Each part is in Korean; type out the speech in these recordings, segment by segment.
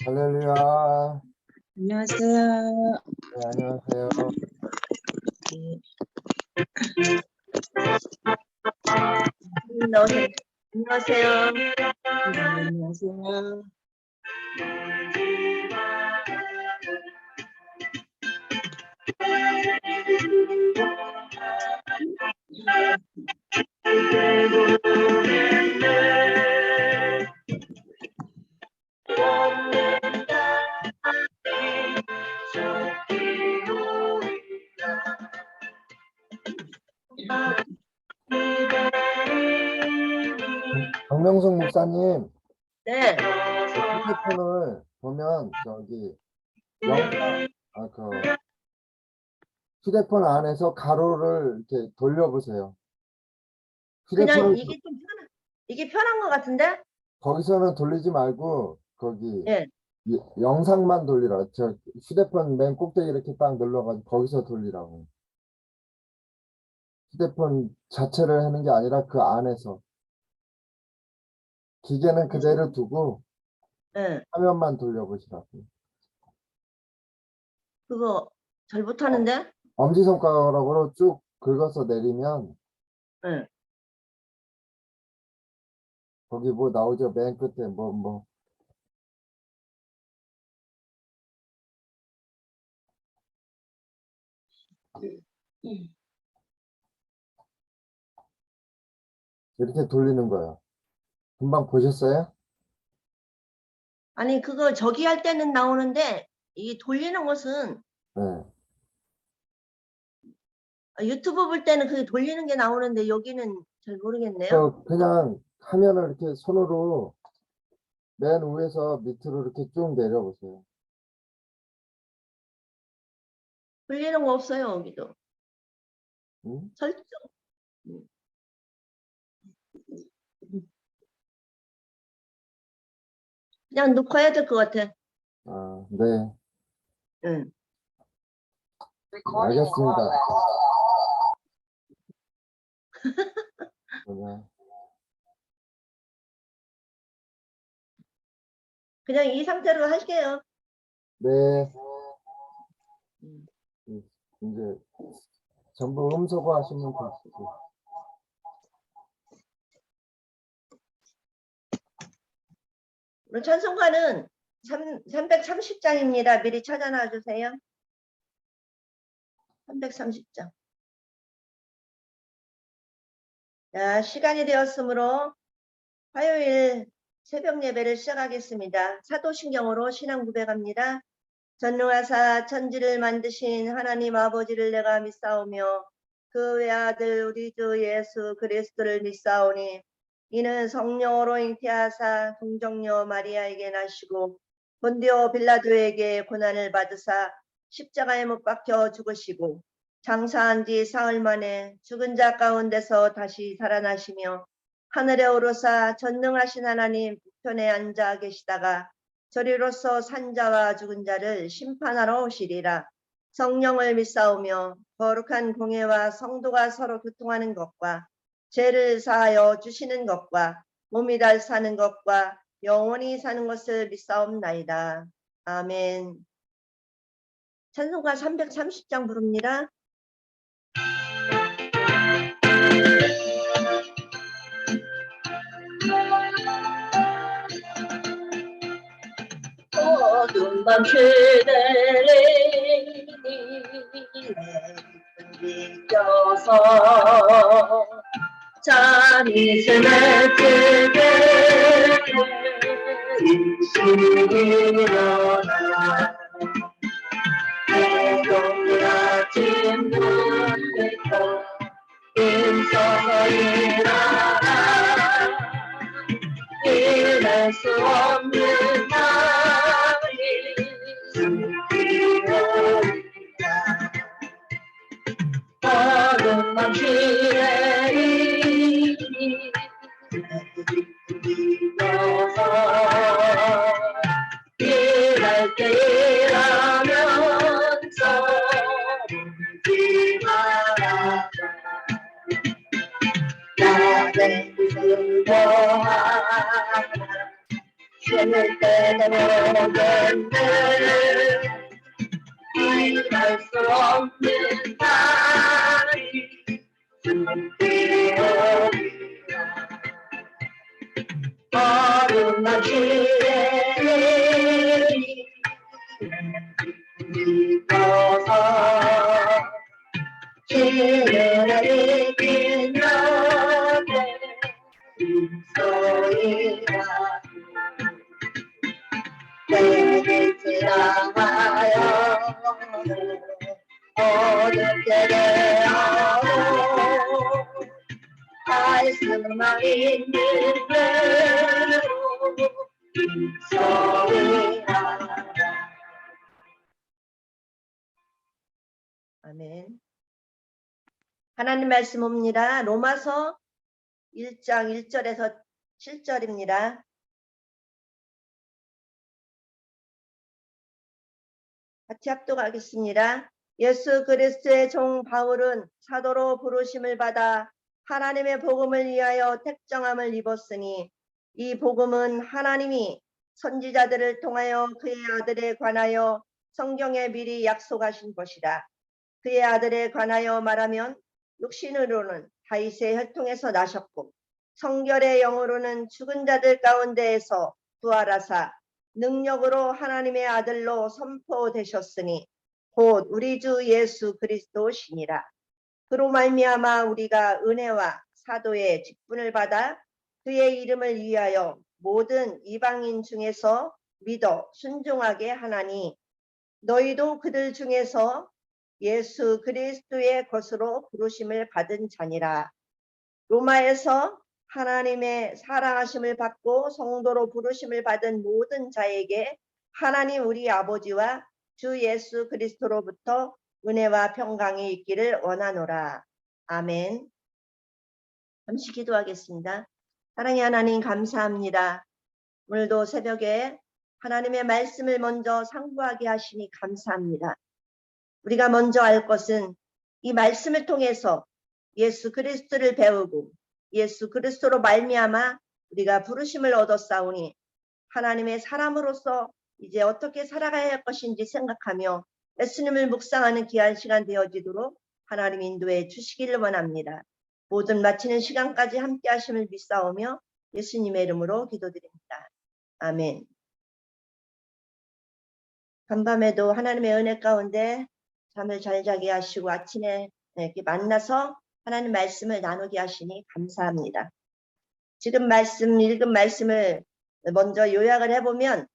할렐루야. 안녕하세요. 네, 안녕하세요. 안녕하세요. 안녕하세요. 박명숙 목사님, 네. 휴대폰을 보면 저기 영상, 휴대폰 안에서 가로를 이렇게 돌려보세요. 그냥 휴대폰을 이게 편한 것 같은데? 거기서는 돌리지 말고 거기 예. 영상만 돌리라. 저 휴대폰 맨 꼭대기 이렇게 딱 눌러가지고 거기서 돌리라고. 휴대폰 자체를 하는 게 아니라 그 안에서. 기계는 그대로 두고 예. 화면만 돌려보시라고. 그거 잘 못하는데? 엄지손가락으로 쭉 긁어서 내리면 예. 거기 뭐 나오죠? 맨 끝에 뭐. 이렇게 돌리는 거예요. 금방 보셨어요? 아니 그거 저기 할 때는 나오는데 이 돌리는 것은 네. 유튜브 볼 때는 그게 돌리는 게 나오는데 여기는 잘 모르겠네요. 그냥 화면을 이렇게 손으로 맨 위에서 밑으로 이렇게 쭉 내려보세요. 돌리는 거 없어요 여기도. 응? 설정. 그냥 놓고 해야 될 것 같아. 아, 네. 응. 알겠습니다. 네. 그냥 이 상태로 할게요. 네. 이제 전부 음소거 하시면 되시고. 오늘 찬송가는 330장입니다. 미리 찾아놔 주세요. 330장. 자, 시간이 되었으므로 화요일 새벽 예배를 시작하겠습니다. 사도신경으로 신앙 고백합니다. 전능하사 천지를 만드신 하나님 아버지를 내가 믿사오며 그 외아들 우리 주 예수 그리스도를 믿사오니 이는 성령으로 잉태하사 동정녀 마리아에게 나시고 본디오 빌라도에게 고난을 받으사 십자가에 못 박혀 죽으시고 장사한 지 사흘 만에 죽은 자 가운데서 다시 살아나시며 하늘에 오르사 전능하신 하나님 우편에 앉아 계시다가 저리로서 산자와 죽은 자를 심판하러 오시리라. 성령을 믿사오며 거룩한 공예와 성도가 서로 교통하는 것과 죄를 사하여 주시는 것과 몸이 달 사는 것과 영원히 사는 것을 믿사옵나이다. 아멘. 찬송가 330장 부릅니다. 어두운 밤 시내에 비껴서 잠이 스며들게 일찍 일어나 동일 아침 눈을 떠 힘써서 일어나 일할 수 없는 나를 어둠 밤길에 일어서 일할 때 일하면서 울지 말아라 나는 슬퍼하나 쉴 때도 오겠네 일할 수 없는 날이 준비오리라 어둠만 길에 믿어서 길을 이긴 너의 소리가 내게 지나가요 어둡게 되어도 할 수만 있는 대로 소리라 아멘. 하나님 말씀 옵니다. 로마서 1장 1절에서 7절입니다. 같이 합독하겠습니다. 예수 그리스도의 종 바울은 사도로 부르심을 받아 하나님의 복음을 위하여 택정함을 입었으니 이 복음은 하나님이 선지자들을 통하여 그의 아들에 관하여 성경에 미리 약속하신 것이라. 그의 아들에 관하여 말하면 육신으로는 다윗의 혈통에서 나셨고 성결의 영으로는 죽은 자들 가운데에서 부활하사 능력으로 하나님의 아들로 선포되셨으니 곧 우리 주 예수 그리스도시니라. 그로 말미암아 우리가 은혜와 사도의 직분을 받아 그의 이름을 위하여 모든 이방인 중에서 믿어 순종하게 하나니 너희도 그들 중에서 예수 그리스도의 것으로 부르심을 받은 자니라. 로마에서 하나님의 사랑하심을 받고 성도로 부르심을 받은 모든 자에게 하나님 우리 아버지와 주 예수 그리스도로부터 은혜와 평강이 있기를 원하노라. 아멘. 잠시 기도하겠습니다. 사랑의 하나님 감사합니다. 오늘도 새벽에 하나님의 말씀을 먼저 상고하게 하시니 감사합니다. 우리가 먼저 알 것은 이 말씀을 통해서 예수 그리스도를 배우고 예수 그리스도로 말미암아 우리가 부르심을 얻었사오니 하나님의 사람으로서 이제 어떻게 살아가야 할 것인지 생각하며 예수님을 묵상하는 귀한 시간 되어지도록 하나님 인도해 주시기를 원합니다. 모든 마치는 시간까지 함께 하심을 믿사오며 예수님의 이름으로 기도드립니다. 아멘. 간밤에도 하나님의 은혜 가운데 잠을 잘 자게 하시고 아침에 이렇게 만나서 하나님 말씀을 나누게 하시니 감사합니다. 지금 읽은 말씀을 먼저 요약을 해보면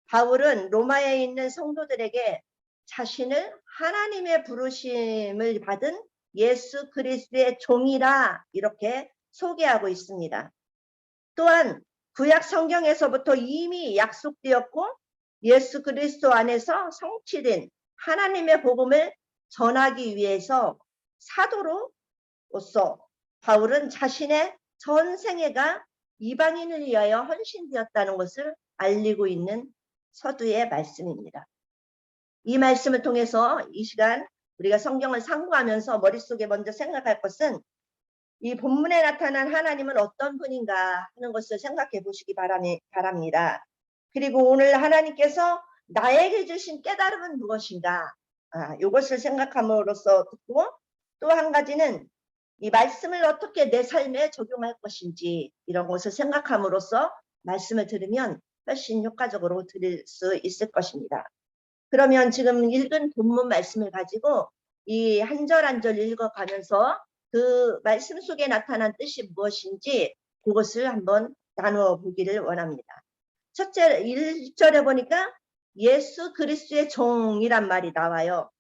바울은 로마에 있는 성도들에게 자신을 하나님의 부르심을 받은 예수 그리스도의 종이라 이렇게 소개하고 있습니다. 또한 구약 성경에서부터 이미 약속되었고 예수 그리스도 안에서 성취된 하나님의 복음을 전하기 위해서 사도로서 바울은 자신의 전생애가 이방인을 위하여 헌신되었다는 것을 알리고 있는 서두의 말씀입니다. 이 말씀을 통해서 이 시간 우리가 성경을 상고하면서 머릿속에 먼저 생각할 것은 이 본문에 나타난 하나님은 어떤 분인가 하는 것을 생각해 보시기 바랍니다. 그리고 오늘 하나님께서 나에게 주신 깨달음은 무엇인가 이것을 생각함으로써 듣고 또 한 가지는 이 말씀을 어떻게 내 삶에 적용할 것인지 이런 것을 생각함으로써 말씀을 들으면 훨씬 효과적으로 들을 수 있을 것입니다. 그러면 지금 읽은 본문 말씀을 가지고 이 한 절 한 절 읽어가면서 그 말씀 속에 나타난 뜻이 무엇인지 그것을 한번 나누어 보기를 원합니다. 첫째 1절에 보니까 예수 그리스도의 종이란 말이 나와요.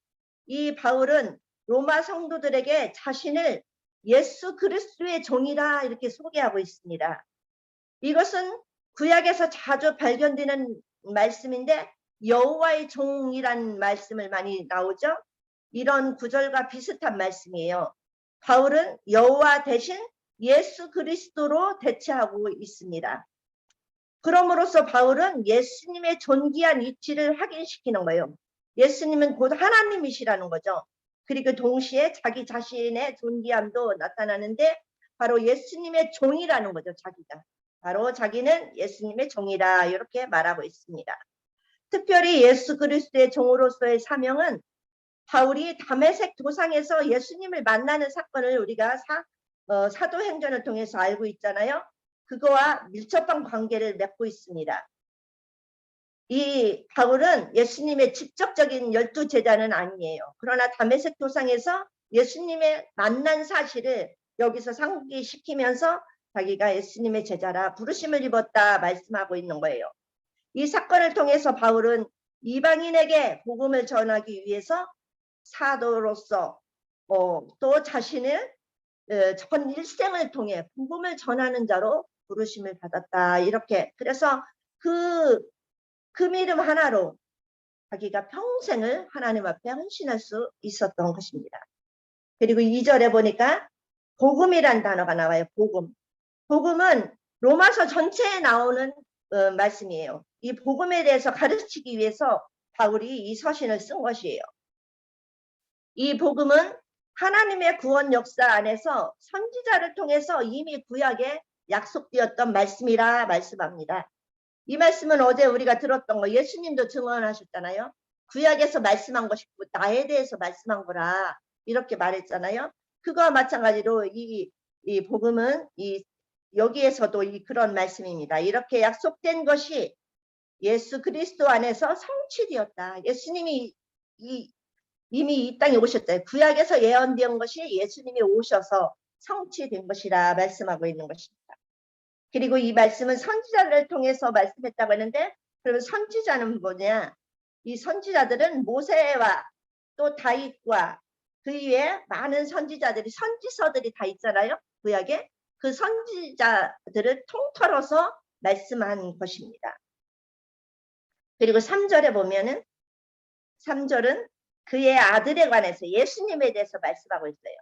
이 바울은 로마 성도들에게 자신을 예수 그리스도의 종이라 이렇게 소개하고 있습니다. 이것은 구약에서 자주 발견되는 말씀인데 여호와의 종이란 말씀을 많이 나오죠. 이런 구절과 비슷한 말씀이에요. 바울은 여호와 대신 예수 그리스도로 대체하고 있습니다. 그럼으로써 바울은 예수님의 존귀한 이치를 확인시키는 거예요. 예수님은 곧 하나님이시라는 거죠. 그리고 동시에 자기 자신의 존귀함도 나타나는데 바로 예수님의 종이라는 거죠. 자기가. 바로 자기는 예수님의 종이라 이렇게 말하고 있습니다. 특별히 예수 그리스도의 종으로서의 사명은 바울이 다메섹 도상에서 예수님을 만나는 사건을 우리가 사도행전을 통해서 알고 있잖아요. 그거와 밀접한 관계를 맺고 있습니다. 이 바울은 예수님의 직접적인 12 제자는 아니에요. 그러나 다메섹 도상에서 예수님의 만난 사실을 여기서 상기시키면서 자기가 예수님의 제자라 부르심을 입었다 말씀하고 있는 거예요. 이 사건을 통해서 바울은 이방인에게 복음을 전하기 위해서 사도로서 또 자신을 전 일생을 통해 복음을 전하는 자로 부르심을 받았다. 이렇게 그래서 그 믿음 하나로 자기가 평생을 하나님 앞에 헌신할 수 있었던 것입니다. 그리고 2절에 보니까 복음이란 단어가 나와요. 복음. 복음은 로마서 전체에 나오는 말씀이에요. 이 복음에 대해서 가르치기 위해서 바울이 이 서신을 쓴 것이에요. 이 복음은 하나님의 구원 역사 안에서 선지자를 통해서 이미 구약에 약속되었던 말씀이라 말씀합니다. 이 말씀은 어제 우리가 들었던 거 예수님도 증언하셨잖아요. 구약에서 말씀한 것이 나에 대해서 말씀한 거라 이렇게 말했잖아요. 그거와 마찬가지로 이 복음은 여기에서도 그런 말씀입니다. 이렇게 약속된 것이 예수 그리스도 안에서 성취되었다. 예수님이 이미 이 땅에 오셨잖아요. 구약에서 예언된 것이 예수님이 오셔서 성취된 것이라 말씀하고 있는 것입니다. 그리고 이 말씀은 선지자를 통해서 말씀했다고 했는데 그러면 선지자는 뭐냐? 이 선지자들은 모세와 또 다윗과 그 이외에 많은 선지자들이 선지서들이 다 있잖아요. 구약에. 그 선지자들을 통틀어서 말씀한 것입니다. 그리고 3절에 보면은 3절은 그의 아들에 관해서 예수님에 대해서 말씀하고 있어요.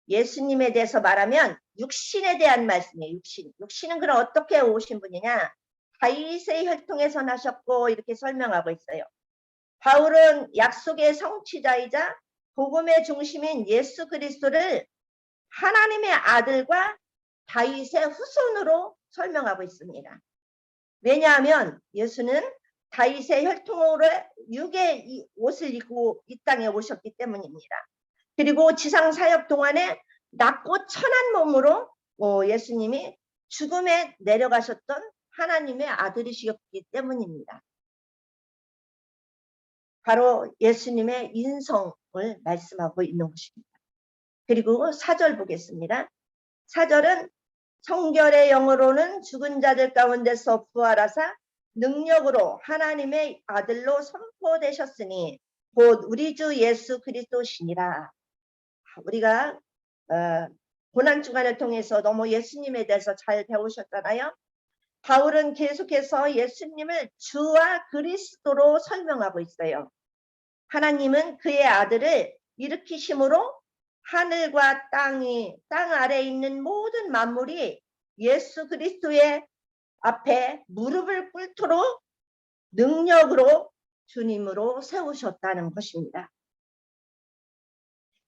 예수님에 대해서 말하면 육신에 대한 말씀이에요. 육신은 그럼 어떻게 오신 분이냐? 다윗의 혈통에서 나셨고 이렇게 설명하고 있어요. 바울은 약속의 성취자이자 복음의 중심인 예수 그리스도를 하나님의 아들과 다윗의 후손으로 설명하고 있습니다. 왜냐하면 예수는 다윗의 혈통으로 육의 옷을 입고 이 땅에 오셨기 때문입니다. 그리고 지상 사역 동안에 낮고 천한 몸으로 예수님이 죽음에 내려가셨던 하나님의 아들이셨기 때문입니다. 바로 예수님의 인성을 말씀하고 있는 것입니다. 그리고 4절 보겠습니다. 4절은 성결의 영으로는 죽은 자들 가운데서 부활하사 능력으로 하나님의 아들로 선포되셨으니 곧 우리 주 예수 그리스도시니라. 우리가 고난주간을 통해서 너무 예수님에 대해서 잘 배우셨잖아요. 바울은 계속해서 예수님을 주와 그리스도로 설명하고 있어요. 하나님은 그의 아들을 일으키심으로 하늘과 땅 아래에 있는 모든 만물이 예수 그리스도의 앞에 무릎을 꿇도록 능력으로 주님으로 세우셨다는 것입니다.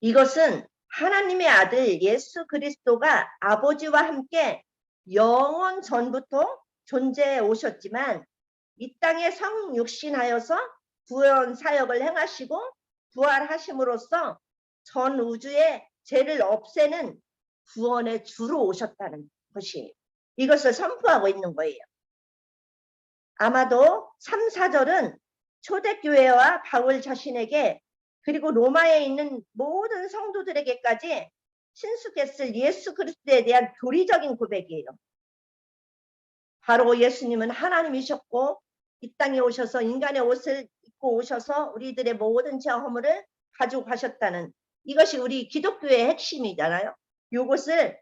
이것은 하나님의 아들 예수 그리스도가 아버지와 함께 영원 전부터 존재해 오셨지만 이 땅에 성육신하여서 구원 사역을 행하시고 부활하심으로써 전 우주의 죄를 없애는 구원의 주로 오셨다는 것이 이것을 선포하고 있는 거예요. 아마도 3, 4절은 초대교회와 바울 자신에게 그리고 로마에 있는 모든 성도들에게까지 친숙했을 예수 그리스도에 대한 교리적인 고백이에요. 바로 예수님은 하나님이셨고 이 땅에 오셔서 인간의 옷을 입고 오셔서 우리들의 모든 죄 허물을 가지고 가셨다는 이것이 우리 기독교의 핵심이잖아요. 이것을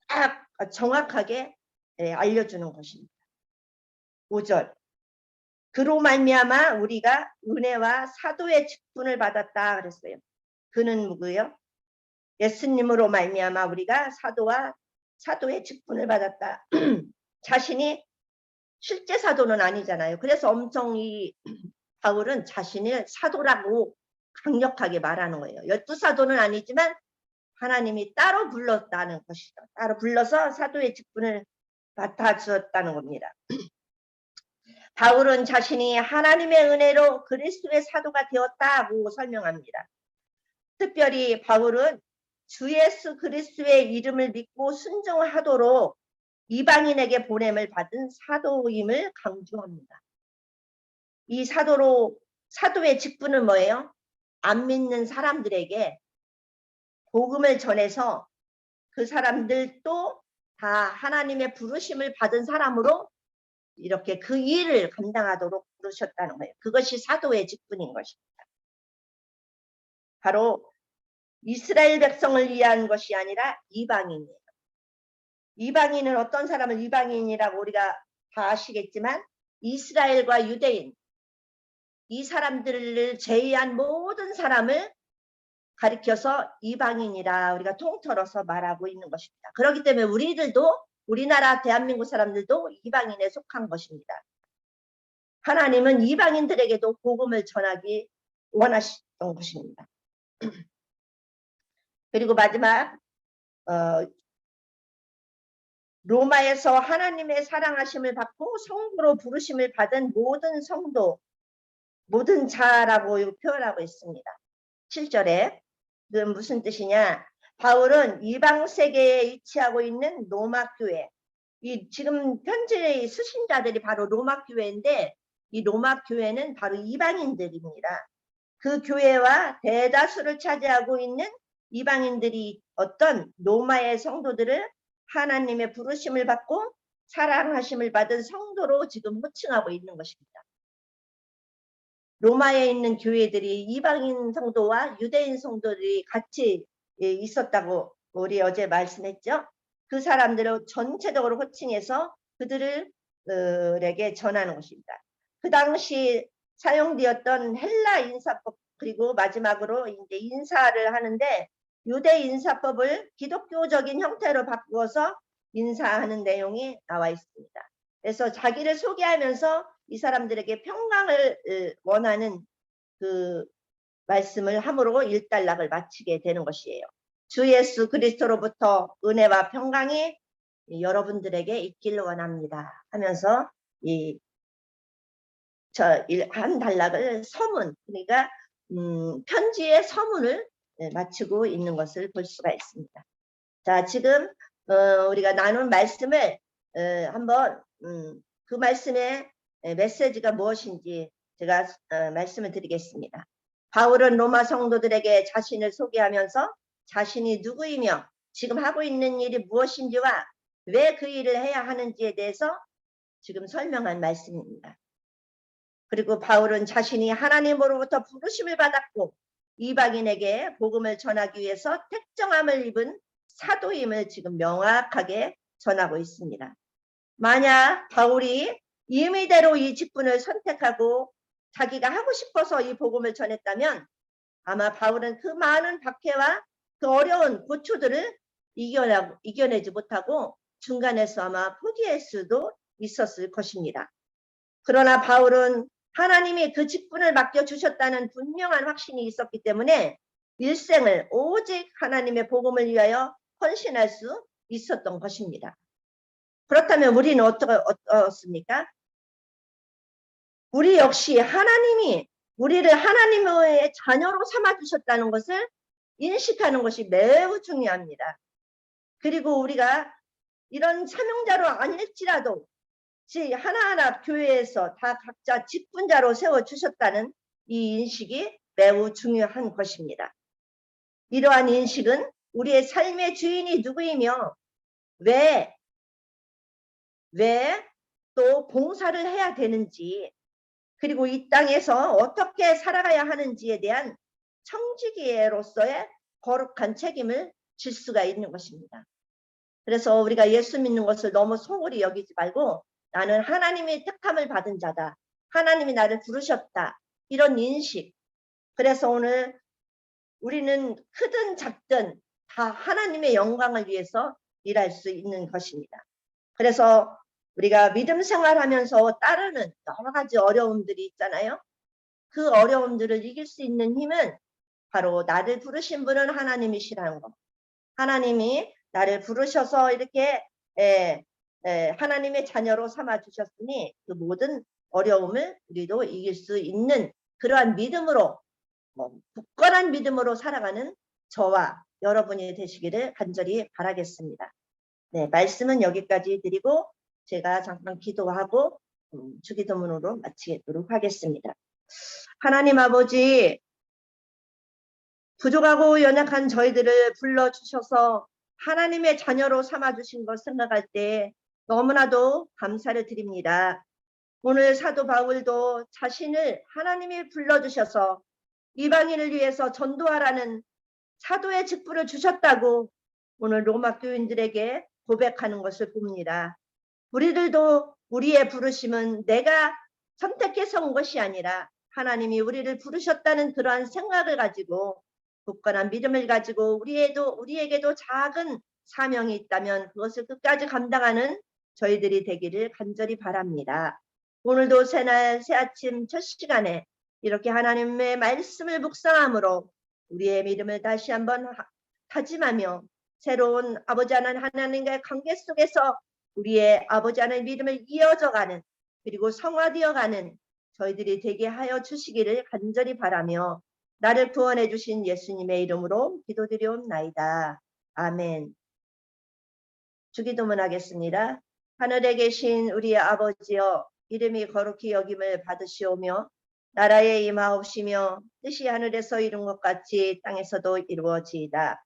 딱 정확하게 알려주는 것입니다. 5절. 그로 말미암아 우리가 은혜와 사도의 직분을 받았다 그랬어요. 그는 누구요? 예수님으로 말미암아 우리가 사도의 직분을 받았다. 자신이 실제 사도는 아니잖아요. 그래서 엄청 이 바울은 자신을 사도라고 강력하게 말하는 거예요. 12사도는 아니지만 하나님이 따로 불렀다는 것이죠. 따로 불러서 사도의 직분을 맡아주었다는 겁니다. 바울은 자신이 하나님의 은혜로 그리스도의 사도가 되었다고 설명합니다. 특별히 바울은 주 예수 그리스도의 이름을 믿고 순종하도록 이방인에게 보냄을 받은 사도임을 강조합니다. 이 사도의 직분은 뭐예요? 안 믿는 사람들에게 복음을 전해서 그 사람들도 다 하나님의 부르심을 받은 사람으로 이렇게 그 일을 감당하도록 부르셨다는 거예요. 그것이 사도의 직분인 것입니다. 바로 이스라엘 백성을 위한 것이 아니라 이방인이에요. 이방인은 어떤 사람을 이방인이라고 우리가 다 아시겠지만 이스라엘과 유대인 이 사람들을 제외한 모든 사람을 가리켜서 이방인이라 우리가 통틀어서 말하고 있는 것입니다. 그렇기 때문에 우리들도 우리나라 대한민국 사람들도 이방인에 속한 것입니다. 하나님은 이방인들에게도 복음을 전하기 원하셨던 것입니다. 그리고 마지막 로마에서 하나님의 사랑하심을 받고 성도로 부르심을 받은 모든 성도, 모든 자라고 표현하고 있습니다. 7절에 그건 무슨 뜻이냐? 바울은 이방 세계에 위치하고 있는 로마 교회, 이 지금 편지의 쓰신 자들이 바로 로마 교회인데 이 로마 교회는 바로 이방인들입니다. 그 교회와 대다수를 차지하고 있는 이방인들이 어떤 로마의 성도들을 하나님의 부르심을 받고 사랑하심을 받은 성도로 지금 호칭하고 있는 것입니다. 로마에 있는 교회들이 이방인 성도와 유대인 성도들이 같이 있었다고 우리 어제 말씀했죠. 그 사람들을 전체적으로 호칭해서 그들에게 전하는 것입니다. 그 당시 사용되었던 헬라 인사법 그리고 마지막으로 이제 인사를 하는데 유대 인사법을 기독교적인 형태로 바꾸어서 인사하는 내용이 나와 있습니다. 그래서 자기를 소개하면서 이 사람들에게 평강을 원하는 그 말씀을 함으로 일단락을 마치게 되는 것이에요. 주 예수 그리스도로부터 은혜와 평강이 여러분들에게 있기를 원합니다 하면서 한 단락을 서문, 그러니까 편지의 서문을 마치고 있는 것을 볼 수가 있습니다. 자, 지금 우리가 나눈 말씀을 한번 그 말씀의 메시지가 무엇인지 제가 말씀을 드리겠습니다. 바울은 로마 성도들에게 자신을 소개하면서 자신이 누구이며 지금 하고 있는 일이 무엇인지와 왜 그 일을 해야 하는지에 대해서 지금 설명한 말씀입니다. 그리고 바울은 자신이 하나님으로부터 부르심을 받았고 이방인에게 복음을 전하기 위해서 택정함을 입은 사도임을 지금 명확하게 전하고 있습니다. 만약 바울이 임의대로 이 직분을 선택하고 자기가 하고 싶어서 이 복음을 전했다면 아마 바울은 그 많은 박해와 그 어려운 고초들을 이겨내지 못하고 중간에서 아마 포기할 수도 있었을 것입니다. 그러나 바울은 하나님이 그 직분을 맡겨주셨다는 분명한 확신이 있었기 때문에 일생을 오직 하나님의 복음을 위하여 헌신할 수 있었던 것입니다. 그렇다면 우리는 어떻습니까? 우리 역시 하나님이 우리를 하나님의 자녀로 삼아주셨다는 것을 인식하는 것이 매우 중요합니다. 그리고 우리가 이런 사명자로 아닐지라도 하나하나 교회에서 다 각자 직분자로 세워주셨다는 이 인식이 매우 중요한 것입니다. 이러한 인식은 우리의 삶의 주인이 누구이며 왜 또 봉사를 해야 되는지 그리고 이 땅에서 어떻게 살아가야 하는지에 대한 청지기로서의 거룩한 책임을 수가 있는 것입니다. 그래서 우리가 예수 믿는 것을 너무 소홀히 여기지 말고 나는 하나님의 택함을 받은 자다. 하나님이 나를 부르셨다. 이런 인식. 그래서 오늘 우리는 크든 작든 다 하나님의 영광을 위해서 일할 수 있는 것입니다. 그래서 우리가 믿음 생활하면서 따르는 여러 가지 어려움들이 있잖아요. 그 어려움들을 이길 수 있는 힘은 바로 나를 부르신 분은 하나님이시라는 것. 하나님이 나를 부르셔서 이렇게 하나님의 자녀로 삼아 주셨으니 그 모든 어려움을 우리도 이길 수 있는 그러한 믿음으로 굳건한 믿음으로 살아가는 저와 여러분이 되시기를 간절히 바라겠습니다. 네, 말씀은 여기까지 드리고 제가 잠깐 기도하고 주기도문으로 마치도록 하겠습니다. 하나님 아버지, 부족하고 연약한 저희들을 불러주셔서 하나님의 자녀로 삼아주신 것 생각할 때 너무나도 감사를 드립니다. 오늘 사도 바울도 자신을 하나님이 불러주셔서 이방인을 위해서 전도하라는 사도의 직분을 주셨다고 오늘 로마 교인들에게 고백하는 것을 봅니다. 우리들도 우리의 부르심은 내가 선택해서 온 것이 아니라 하나님이 우리를 부르셨다는 그러한 생각을 가지고 굳건한 믿음을 가지고 우리에게도 작은 사명이 있다면 그것을 끝까지 감당하는 저희들이 되기를 간절히 바랍니다. 오늘도 새날 새아침 첫 시간에 이렇게 하나님의 말씀을 묵상함으로 우리의 믿음을 다시 한번 다짐하며 새로운 아버지 하나님과의 관계 속에서 우리의 아버지 하나님의 믿음을 이어져가는 그리고 성화되어가는 저희들이 되게 하여 주시기를 간절히 바라며 나를 구원해 주신 예수님의 이름으로 기도드리옵나이다. 아멘. 주기도문 하겠습니다. 하늘에 계신 우리의 아버지여, 이름이 거룩히 여김을 받으시오며 나라에 임하옵시며 뜻이 하늘에서 이룬 것 같이 땅에서도 이루어지이다.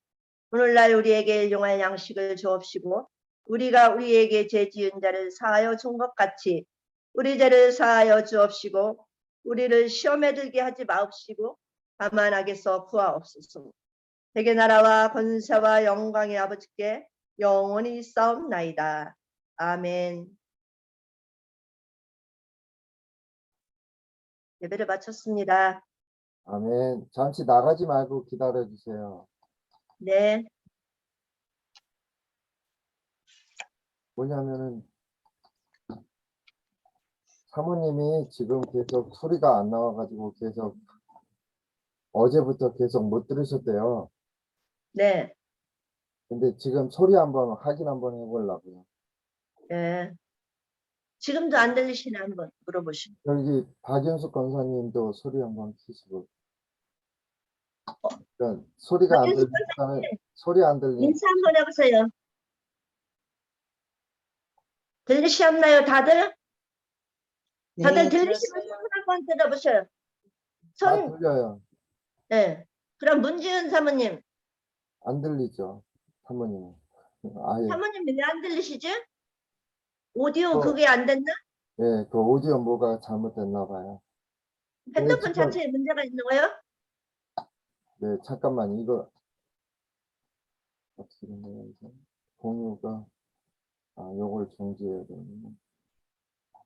오늘날 우리에게 일용할 양식을 주옵시고 우리가 우리에게 죄 지은 자를 사하여 준 것 같이 우리 죄를 사하여 주옵시고 우리를 시험에 들게 하지 마옵시고 다만 악에서 구하옵소서. 대개 나라와 권세와 영광의 아버지께 영원히 있사옵나이다. 아멘. 예배를 마쳤습니다. 아멘. 잠시 나가지 말고 기다려 주세요. 네. 뭐냐면은 사모님이 지금 계속 소리가 안 나와가지고 계속 어제부터 계속 못 들으셨대요. 네. 근데 지금 소리 한번 확인 한번 해보려고요. 네. 지금도 안 들리시나 한번 물어보시고. 여기 박윤숙 권사님도 소리 한번 키시고. 그러니까 소리가 안 박윤숙 들리니까 소리 안 들리니까 인사 한번 해보세요. 들리셨나요, 다들? 다들 들리시면 손 한번 들어보셔요. 다 손. 들려요. 네. 그럼 문지은 사모님. 안 들리죠, 사모님은. 아예. 사모님 왜 안 들리시지? 오디오 어. 그게 안 됐나? 예, 그 오디오 뭐가 잘못됐나 봐요. 핸드폰 지금, 자체에 문제가 있는 거예요? 네, 잠깐만 이거 어떻게 된 거야 이거? 공유가 요걸 중지해야 되는데.